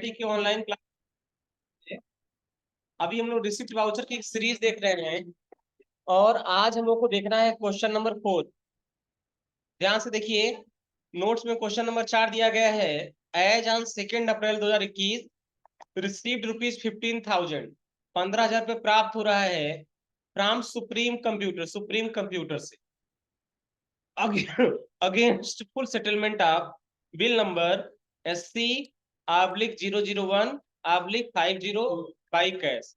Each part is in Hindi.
की ऑनलाइन क्लास है। अभी हम लोग रिसिप्ट वाउचर की एक सीरीज देख रहे हैं और आज हम लोग को देखना है क्वेश्चन नंबर 4। ध्यान से देखिए, नोट्स में क्वेश्चन नंबर 4 दिया गया है। एज ऑन 2 अप्रैल 2021 रिसीव्ड ₹15,000, 15,000 रुपये प्राप्त हो रहा है फ्रॉम सुप्रीम कंप्यूटर से against full settlement of bill number SC/001/50 by cash.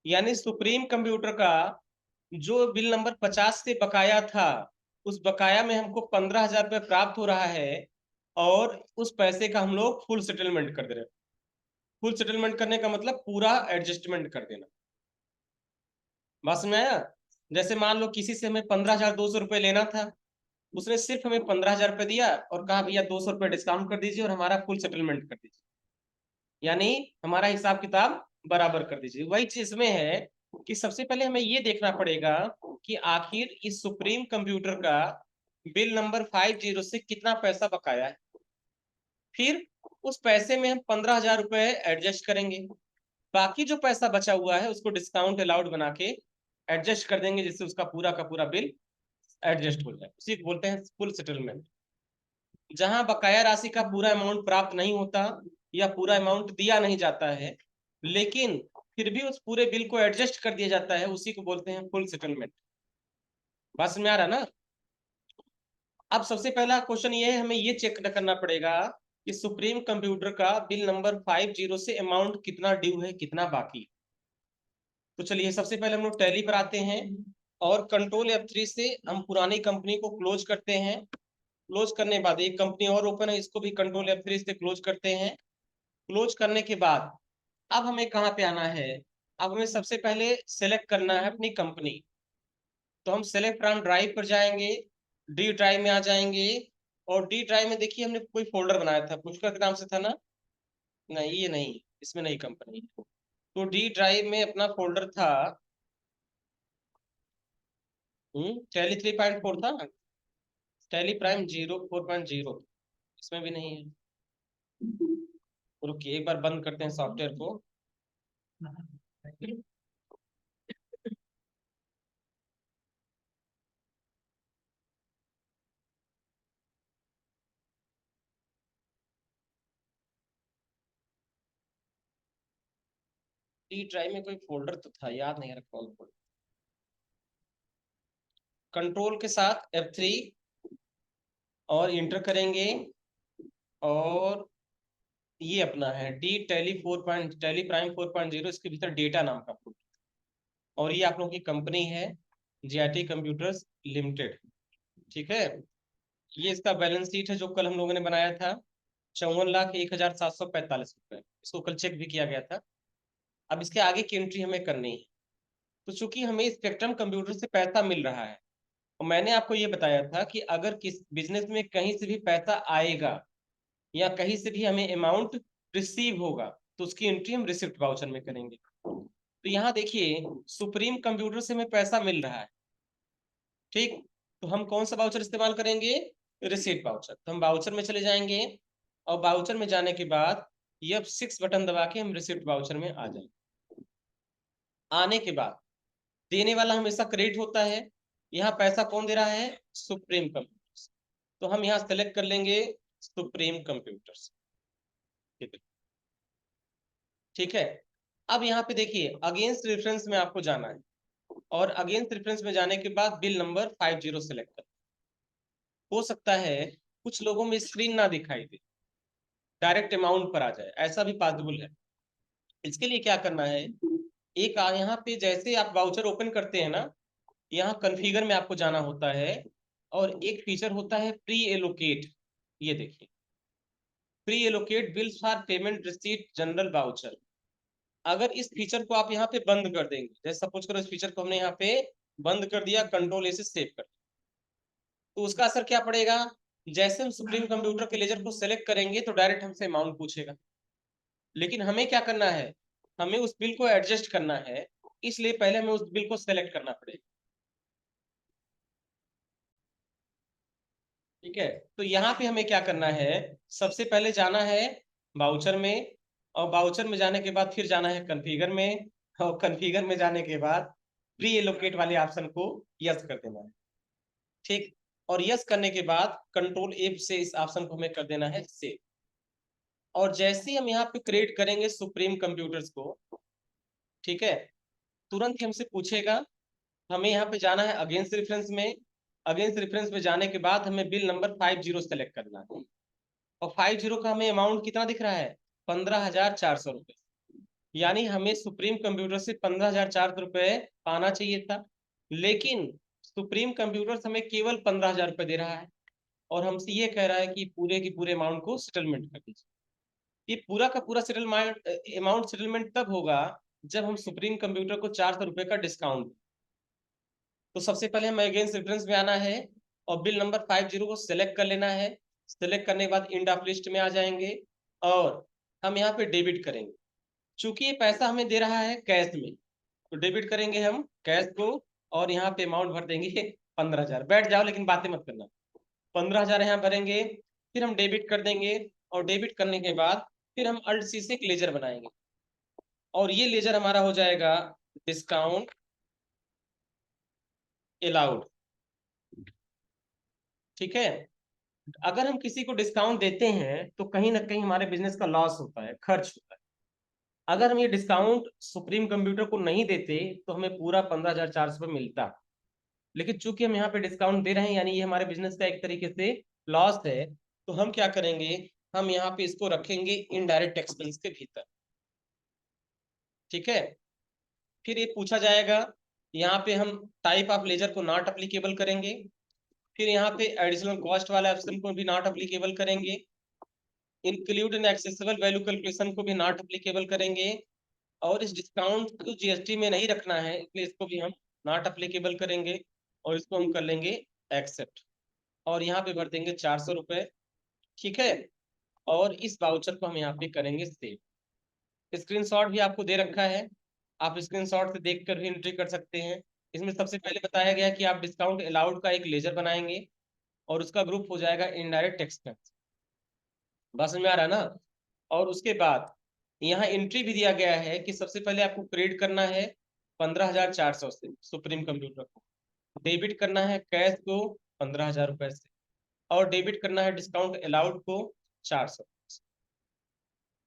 यानी सुप्रीम कंप्यूटर का जो बिल नंबर 50 से बकाया था, उस बकाया में हमको 15,000 रुपये प्राप्त हो रहा है और उस पैसे का हम लोग फुल सेटलमेंट कर दे रहे हैं। फुल सेटलमेंट करने का मतलब पूरा एडजस्टमेंट कर देना। बात समझ में आया? जैसे मान लो किसी से हमें 15,200 रुपये लेना था, उसने सिर्फ हमें 15,000 रुपये दिया और कहा भैया 200 रुपये डिस्काउंट कर दीजिए और हमारा फुल सेटलमेंट कर दीजिए, यानी हमारा हिसाब किताब बराबर कर दीजिए। वही चीज में है कि सबसे पहले हमें ये देखना पड़ेगा कि आखिर इस सुप्रीम कंप्यूटर का बिल नंबर 50 से कितना पैसा बकाया है। फिर उस पैसे में हम 15,000 रुपये एडजस्ट करेंगे, बाकी जो पैसा बचा हुआ है उसको डिस्काउंट अलाउड बना के एडजस्ट कर देंगे, जिससे उसका पूरा का पूरा बिल एडजस्ट हो जाए। उसी को बोलते हैं फुल सेटलमेंट। जहां बकाया राशि का पूरा अमाउंट प्राप्त नहीं होता या पूरा अमाउंट दिया नहीं जाता है, लेकिन फिर भी उस पूरे बिल को एडजस्ट कर दिया जाता है, उसी को बोलते हैं फुल सेटलमेंट। बात समझ में आ रहा ना? अब सबसे पहला क्वेश्चन ये है, हमें ये चेक करना पड़ेगा कि सुप्रीम कंप्यूटर का बिल नंबर 50 से अमाउंट कितना ड्यू है, कितना बाकी। तो चलिए सबसे पहले हम लोग टैली पर आते हैं और कंट्रोल F3 से हम पुरानी कंपनी को क्लोज करते हैं। क्लोज करने के बाद एक कंपनी और ओपन है, इसको भी कंट्रोल F3 से क्लोज करते हैं। क्लोज करने के बाद अब हमें कहाँ पे आना है? अब हमें सबसे पहले सेलेक्ट करना है अपनी कंपनी। तो हम सेलेक्ट फ्रॉम ड्राइव पर जाएंगे, डी ड्राइव में आ जाएंगे और डी ड्राइव में देखिए हमने कोई फोल्डर बनाया था, पुष्कर के नाम से था ना? नहीं, ये नहीं, इसमें नहीं कंपनी। तो डी ड्राइव में अपना फोल्डर था, टैली 3.4 था, टैली प्राइम 4.0, इसमें भी नहीं है। रुकिए एक बार बंद करते हैं सॉफ्टवेयर को। डी ड्राइव में कोई फोल्डर तो था, याद नहीं आ रहा कौन फोल्डर। कंट्रोल के साथ F3 और इंटर करेंगे और ये अपना है डी टैली प्राइम 4.0, इसके भीतर डेटा नाम का फोल्डर। और ये आप लोगों की कंपनी है JIT कंप्यूटर्स लिमिटेड। ठीक है, ये इसका बैलेंस शीट है जो कल हम लोगों ने बनाया था, 54,01,745 रुपए। इसको कल चेक भी किया गया था। अब इसके आगे की एंट्री हमें करनी है। तो चूंकि हमें स्पेक्ट्रम कंप्यूटर से पैसा मिल रहा है और मैंने आपको ये बताया था कि अगर किस बिजनेस में कहीं से भी पैसा आएगा या कहीं से भी हमें अमाउंट रिसीव होगा तो उसकी एंट्री हम रिसिप्ट वाउचर में करेंगे। तो यहाँ देखिए सुप्रीम कंप्यूटर से हमें पैसा मिल रहा है, ठीक। तो हम कौन सा वाउचर इस्तेमाल करेंगे? Receipt voucher. तो हम वाउचर में चले जाएंगे और वाउचर में जाने के बाद F6 बटन दबा के हम रिसिप्ट वाउचर में आ जाएंगे। आने के बाद देने वाला हमेशा क्रेडिट होता है, यहाँ पैसा कौन दे रहा है? Supreme computers. तो हम यहाँ सेलेक्ट कर लेंगे सुप्रीम कंप्यूटर्स। ठीक है, अब यहाँ पे देखिए अगेंस्ट रेफरेंस में आपको जाना है और अगेंस्ट रेफरेंस में जाने के बाद बिल नंबर 50 सेलेक्ट कर। हो सकता है कुछ लोगों में स्क्रीन ना दिखाई दे, डायरेक्ट अमाउंट पर आ जाए, ऐसा भी पॉसिबल है। इसके लिए क्या करना है, एक यहाँ पे जैसे आप वाउचर ओपन करते हैं ना, यहाँ कॉन्फ़िगर में आपको जाना होता है और एक फीचर होता है प्री एलोकेट। ये देखिए pre allocate bills for payment receipt general voucher. अगर इस फीचर को आप यहाँ पे बंद कर देंगे, जैसे सपोज करो इस फीचर को हमने यहाँ पे बंद कर दिया, कंट्रोल A से सेव कर दिया, तो उसका असर क्या पड़ेगा? जैसे हम सुप्रीम कंप्यूटर के लेजर को सेलेक्ट करेंगे तो डायरेक्ट हमसे अमाउंट पूछेगा, लेकिन हमें क्या करना है, हमें उस बिल को एडजस्ट करना है, इसलिए पहले हमें उस बिल को सेलेक्ट करना पड़ेगा। ठीक है, तो यहाँ पे हमें क्या करना है, सबसे पहले जाना है बाउचर में, और बाउचर में जाने के बाद फिर जाना है कॉन्फ़िगर में, और कॉन्फ़िगर में जाने के बाद प्री एलोकेट वाले ऑप्शन को यस कर देना है। ठीक, और यस करने के बाद कंट्रोल F से इस ऑप्शन को हमें कर देना है सेव। और जैसे ही हम यहाँ पे क्रिएट करेंगे सुप्रीम कंप्यूटर्स को, ठीक है, तुरंत ही हमसे पूछेगा, हमें यहाँ पे जाना है अगेंस्ट रेफरेंस में। अगेंस्ट रेफरेंस में जाने के बाद हमें बिल नंबर 50 सेलेक्ट करना है, और 50 का हमें अमाउंट कितना दिख रहा है, 15,400 रुपये। यानी हमें सुप्रीम कंप्यूटर से 15,400 रुपये पाना चाहिए था, लेकिन सुप्रीम कंप्यूटर्स हमें केवल 15,000 रुपये दे रहा है, और हमसे ये कह रहा है कि पूरे की पूरे अमाउंट को सेटलमेंट कर दीजिए। ये पूरा का पूरा सेटलमेंट अमाउंट सेटलमेंट तब होगा जब हम सुप्रीम कंप्यूटर को 400 रुपये का डिस्काउंट। तो सबसे पहले हमें अगेंस्ट रेफरेंस में आना है और बिल नंबर 50 को सिलेक्ट कर लेना है। सिलेक्ट करने के बाद इंड ऑफ लिस्ट में आ जाएंगे और हम यहाँ पे डेबिट करेंगे। चूंकि ये पैसा हमें दे रहा है कैश में, तो डेबिट करेंगे हम कैश को, और यहाँ पे अमाउंट भर देंगे 15,000। बैठ जाओ लेकिन बातें मत करना। 15,000 यहाँ भरेंगे, फिर हम डेबिट कर देंगे, और डेबिट करने के बाद फिर हम अल्ट सी से एक लेजर बनाएंगे, और ये लेजर हमारा हो जाएगा डिस्काउंट अलाउड। ठीक है, अगर हम किसी को डिस्काउंट देते हैं तो कहीं ना कहीं हमारे बिजनेस का लॉस होता है, खर्च होता है। अगर हम ये डिस्काउंट सुप्रीम कंप्यूटर को नहीं देते तो हमें पूरा 15,400 रुपये मिलता। लेकिन चूंकि हम यहाँ पे डिस्काउंट दे रहे हैं, यानी ये हमारे बिजनेस का एक तरीके से लॉस है, तो हम क्या करेंगे, हम यहाँ पे इसको रखेंगे इनडायरेक्ट एक्सपेंस के भीतर। ठीक है, फिर ये पूछा जाएगा, यहाँ पे हम टाइप ऑफ लेजर को नॉट अप्लीकेबल करेंगे, फिर यहाँ पे एडिशनल कॉस्ट वाले ऑप्शन को भी नॉट अप्लीकेबल करेंगे, include in accessible value calculation को भी नॉट अप्लीकेबल करेंगे, और इस डिस्काउंट को जीएसटी में नहीं रखना है इसलिए इसको भी हम नॉट अप्लीकेबल करेंगे, और इसको हम कर लेंगे एक्सेप्ट, और यहाँ पे भर देंगे 400 रुपये। ठीक है, और इस वाउचर को हम यहाँ पे करेंगे सेव। स्क्रीनशॉट भी आपको दे रखा है, आप स्क्रीनशॉट से देखकर भी एंट्री कर सकते हैं। इसमें सबसे पहले बताया गया कि आप डिस्काउंट अलाउड का एक लेजर बनाएंगे, और उसका ग्रुप हो जाएगा इनडायरेक्ट एक्सपेंस। बस समझ में आ रहा है ना। और उसके बाद यहाँ एंट्री भी दिया गया है कि सबसे पहले आपको क्रेडिट करना है 15,400 से सुप्रीम कंप्यूटर को, डेबिट करना है कैश को 15,000 रुपए से, और डेबिट करना है डिस्काउंट अलाउड को 400।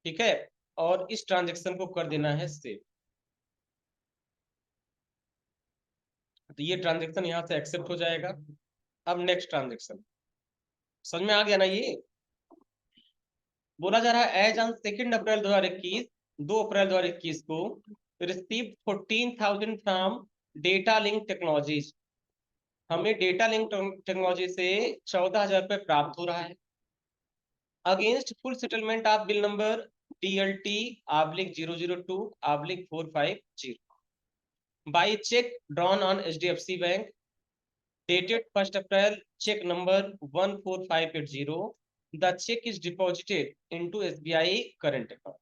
ठीक है, और इस ट्रांजेक्शन को कर देना है सेव। तो ये ट्रांजेक्शन यहाँ से एक्सेप्ट हो जाएगा। अब नेक्स्ट ट्रांजेक्शन समझ में आ गया ना। ये बोला जा रहा है एज ऑन 2 अप्रैल 2021, 2 अप्रैल 2021 को receive 14,000 from data link technologies. हमें डेटा लिंक टेक्नोलॉजी से 14,000 रुपये प्राप्त हो रहा है against full settlement of bill number DLT/002/450 by cheque drawn on HDFC bank dated 1st April, check number 14580, the check is deposited into SBI current account।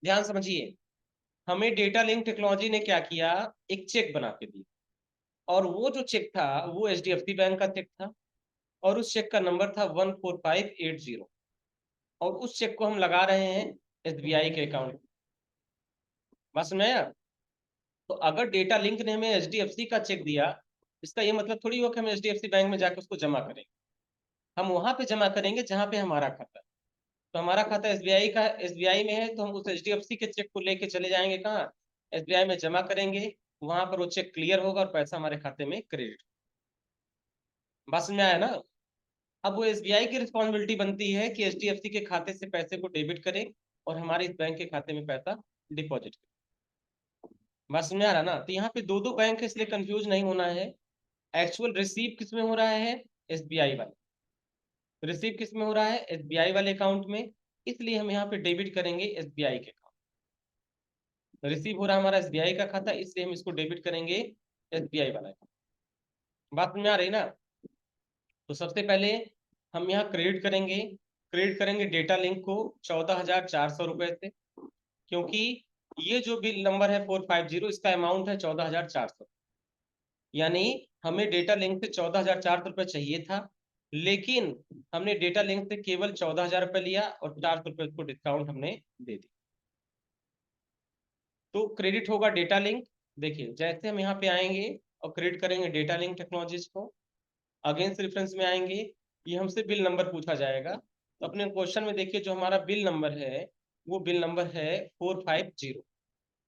ध्यान समझिए, हमें डेटा लिंक टेक्नोलॉजी ने क्या किया, एक चेक बना के दी, और वो जो चेक था वो HDFC बैंक का चेक था, और उस चेक का नंबर था 14580, और उस चेक को हम लगा रहे हैं SBI के अकाउंट। बस सुनाया। तो अगर डेटा लिंक ने हमें HDFC का चेक दिया, इसका ये मतलब थोड़ी हो कि हम HDFC बैंक में जाकर उसको जमा करेंगे। हम वहां पे जमा करेंगे जहां पे हमारा खाता है। तो हमारा खाता SBI में है, तो हम उस HDFC के चेक को लेके चले जाएंगे कहाँ, SBI में जमा करेंगे। वहां पर वो चेक क्लियर होगा और पैसा हमारे खाते में क्रेडिट। बस में आया ना। अब वो SBI की रिस्पॉन्सिबिलिटी बनती है कि HDFC के खाते से पैसे को डेबिट करें और हमारे इस बैंक के खाते में पैसा डिपॉजिट करें। बस में आ रहा ना। तो यहाँ पे दो दो बैंक है इसलिए कंफ्यूज नहीं होना है। एक्चुअल रिसीव किस में हो रहा है, SBI वाले। रिसीव किस में हो रहा है, SBI वाले अकाउंट में, इसलिए हम यहाँ पे डेबिट करेंगे SBI के अकाउंट। रिसीव हो रहा है हमारा SBI का खाता, इसलिए हम इसको डेबिट करेंगे SBI वाला अकाउंट। बात में आ रही ना। तो सबसे पहले हम यहाँ क्रेडिट करेंगे डेटा लिंक को 14,400 रुपए से, क्योंकि ये जो बिल नंबर है 450, इसका अमाउंट है 14,400, यानी हमें डेटा लिंक से 14,400 रुपये चाहिए था। लेकिन हमने डेटा लिंक से केवल 14,000 रुपये लिया और 400 रुपये उसको डिस्काउंट हमने दे दी। तो क्रेडिट होगा डेटा लिंक। देखिए जैसे हम यहाँ पे आएंगे और क्रेडिट करेंगे डेटा लिंक टेक्नोलॉजीज को, अगेंस्ट रेफरेंस में आएंगे, ये हमसे बिल नंबर पूछा जाएगा। तो अपने क्वेश्चन में देखिए जो हमारा बिल नंबर है वो बिल नंबर है 450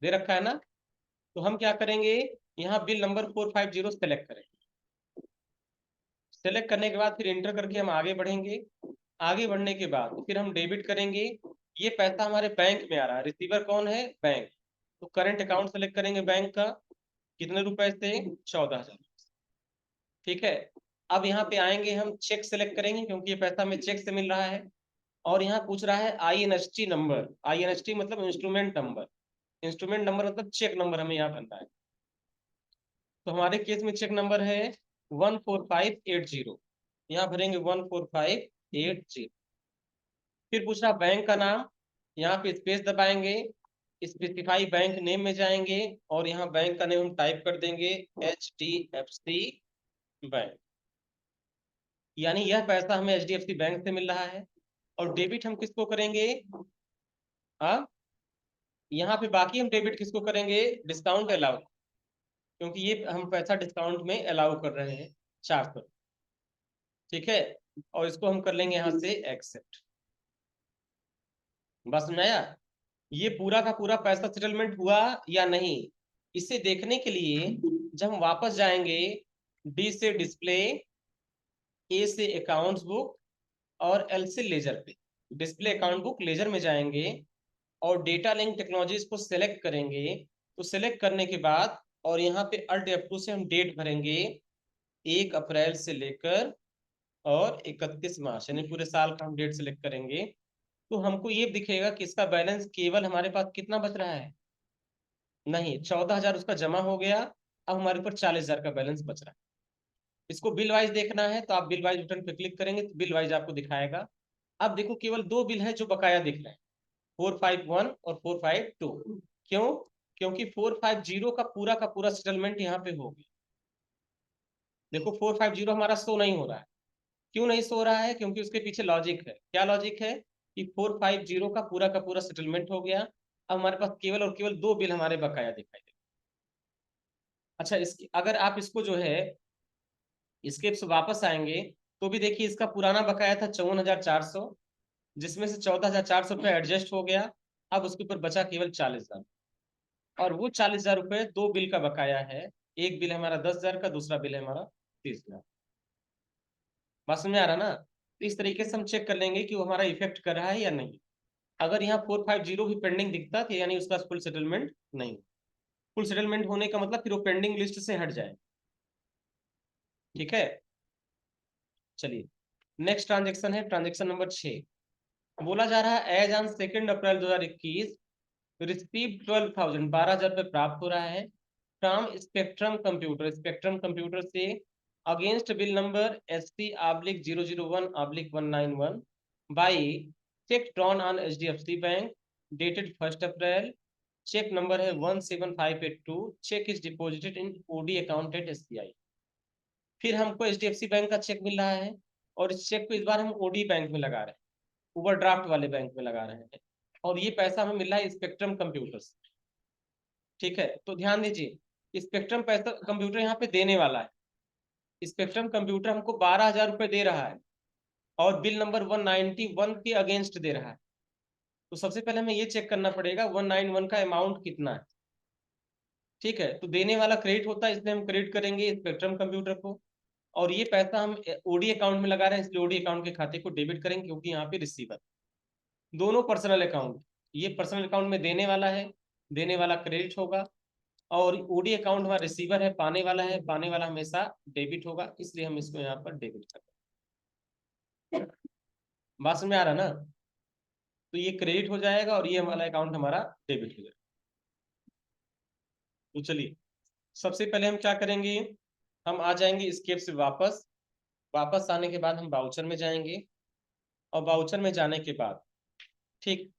दे रखा है ना। तो हम क्या करेंगे, यहाँ बिल नंबर 450 सेलेक्ट करेंगे। सेलेक्ट करने के बाद फिर एंटर करके हम आगे बढ़ेंगे। आगे बढ़ने के बाद फिर हम डेबिट करेंगे। ये पैसा हमारे बैंक में आ रहा है, रिसीवर कौन है, बैंक। तो करंट अकाउंट सेलेक्ट करेंगे बैंक का, कितने रुपए से, 14,000। ठीक है। अब यहाँ पे आएंगे, हम चेक सेलेक्ट करेंगे क्योंकि ये पैसा हमें चेक से मिल रहा है। और यहाँ पूछ रहा है INST नंबर, INST मतलब इंस्ट्रूमेंट नंबर, इंस्ट्रूमेंट नंबर मतलब चेक नंबर हमें यहाँ भरना है। तो हमारे केस में चेक नंबर है 14580, यहाँ भरेंगे 14580। फिर पूछ रहा बैंक का नाम, यहाँ पे स्पेस दबाएंगे, स्पेसिफाई बैंक नेम में जाएंगे और यहाँ बैंक का नेम हम टाइप कर देंगे HDFC बैंक। यानी यह पैसा हमें HDFC बैंक से मिल रहा है। और डेबिट हम किसको करेंगे, हाँ यहाँ पे बाकी हम डेबिट किसको करेंगे, डिस्काउंट अलाउ, क्योंकि ये हम पैसा डिस्काउंट में अलाउ कर रहे हैं 400। ठीक है। और इसको हम कर लेंगे यहाँ से एक्सेप्ट। बस में आया, ये पूरा का पूरा पैसा सेटलमेंट हुआ या नहीं, इसे देखने के लिए जब हम वापस जाएंगे, डी से डिस्प्ले, ए से अकाउंट्स बुक और एल से लेजर पे, डिस्प्ले अकाउंट बुक लेजर में जाएंगे और डेटा लिंक टेक्नोलॉजीज को सिलेक्ट करेंगे। तो सिलेक्ट करने के बाद और यहाँ पे अल्ट F2 से हम डेट भरेंगे 1 अप्रैल से लेकर और 31 मार्च, यानी पूरे साल का हम डेट सिलेक्ट करेंगे। तो हमको ये दिखेगा कि इसका बैलेंस केवल हमारे पास कितना बच रहा है, नहीं 14,000 उसका जमा हो गया, अब हमारे ऊपर 40,000 का बैलेंस बच रहा है। इसको बिल वाइज देखना है तो आप बिल वाइज बटन पे क्लिक करेंगे तो बिल वाइज आपको दिखाएगा। अब देखो केवल 2 बिल है जो बकाया दिख रहे हैं, 451 और 452। क्यों, क्योंकि 450 का पूरा सेटलमेंट यहाँ पे हो गया। देखो 450 हमारा शो नहीं हो रहा है, क्यों नहीं सो रहा है, क्योंकि उसके पीछे लॉजिक है। क्या लॉजिक है कि 450 का पूरा सेटलमेंट हो गया। अब हमारे पास केवल और केवल 2 बिल हमारे बकाया दिखाई दे। अच्छा इसकी अगर आप इसको जो है इसके से वापस आएंगे तो भी देखिए इसका पुराना बकाया था 54,400, जिसमें से 14,400 रुपये एडजस्ट हो गया। अब उसके ऊपर बचा केवल 40,000, और वो 40,000 रुपये 2 बिल का बकाया है। एक बिल हमारा 10,000 का, दूसरा बिल है हमारा 30,000। बात समझ में आ रहा ना। तो इस तरीके से हम चेक कर लेंगे कि वो हमारा इफेक्ट कर रहा है या नहीं। अगर यहाँ 450 भी पेंडिंग दिखता तो यानी उसका फुल सेटलमेंट नहीं, फुल सेटलमेंट होने का मतलब फिर वो पेंडिंग लिस्ट से हट जाए। ठीक है। चलिए नेक्स्ट ट्रांजेक्शन है ट्रांजेक्शन नंबर 6। बोला जा रहा है एज ऑन 2 अप्रैल 2021 रिसीव 12,000, 12,000 रुपये प्राप्त हो रहा है from spectrum computer, spectrum computer से against bill number SC/001/191 by cheque drawn on HDFC bank dated 1 April. Cheque number है 17582, cheque is deposited in OD account at SBI। फिर हमको HDFC बैंक का चेक मिल रहा है और इस चेक को इस बार हम OD बैंक में लगा रहे हैं, ओवरड्राफ्ट वाले बैंक में लगा रहे हैं, और ये पैसा हमें मिल रहा है स्पेक्ट्रम कंप्यूटर्स। ठीक है। तो ध्यान दीजिए स्पेक्ट्रम पैसा कंप्यूटर यहाँ पे देने वाला है। स्पेक्ट्रम कंप्यूटर हमको 12,000 रुपये दे रहा है और बिल नंबर 191 के अगेंस्ट दे रहा है। तो सबसे पहले हमें ये चेक करना पड़ेगा 191 का अमाउंट कितना है। ठीक है। तो देने वाला क्रेडिट होता है, इसलिए हम क्रेडिट करेंगे स्पेक्ट्रम कंप्यूटर को, और ये पैसा हम OD अकाउंट में लगा रहे हैं, इसलिए OD अकाउंट के खाते को डेबिट करेंगे क्योंकि यहाँ पे रिसीवर दोनों पर्सनल अकाउंट, ये पर्सनल अकाउंट में देने वाला है, देने वाला क्रेडिट होगा, और OD अकाउंट हमारा रिसीवर है, पाने वाला है, पाने वाला हमेशा डेबिट होगा, इसलिए हम इसको यहाँ पर डेबिट कर रहे हैं। बात समझ में आ रहा ना। तो ये क्रेडिट हो जाएगा और ये वाला अकाउंट हमारा डेबिट हो जाएगा। तो चलिए सबसे पहले हम क्या करेंगे, हम आ जाएंगे स्केप से वापस, वापस आने के बाद हम बाउचर में जाएंगे, और बाउचर में जाने के बाद ठीक